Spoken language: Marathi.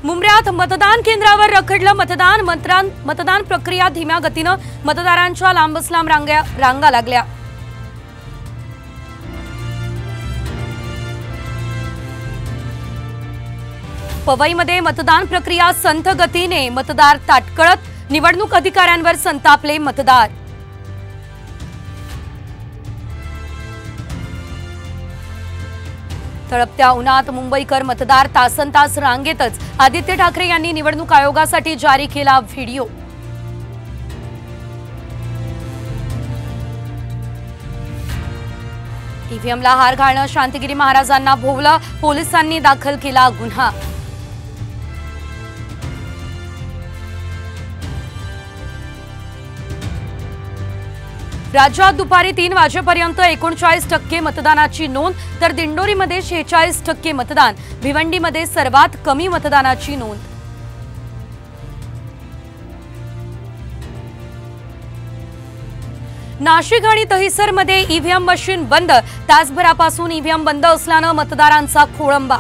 मुंब्र्यात मतदान केंद्रावर रखडलं मतदान प्रक्रिया धीम्या गतीनं मतदारांच्या लांबच लांब रांगा लागल्या। पवईमध्ये मतदान प्रक्रिया संथ गतीने, मतदार ताटकळत, निवडणूक अधिकाऱ्यांवर संतापले मतदार। तळपत्या उन्हात मुंबईकर मतदार तासनतास रांगेतच। आदित्य ठाकरे यांनी निवडणूक आयोगासाठी जारी केला व्हिडिओ। ईव्हीएमला हार घालणं, शांतिगिरी महाराजांना भोवलं, पोलिसांनी दाखल केला गुन्हा। राज्यात दुपारी 3 वाजेपर्यंत 39% मतदानाची नोंद, तर दिंडोरीमध्ये 46% मतदान। भिवंडीमध्ये सर्वात कमी मतदानाची नोंद। नाशिक आणि दहिसरमध्ये ईव्हीएम मशीन बंद, तासभरापासून ईव्हीएम बंद असल्यानं मतदारांचा खोळंबा।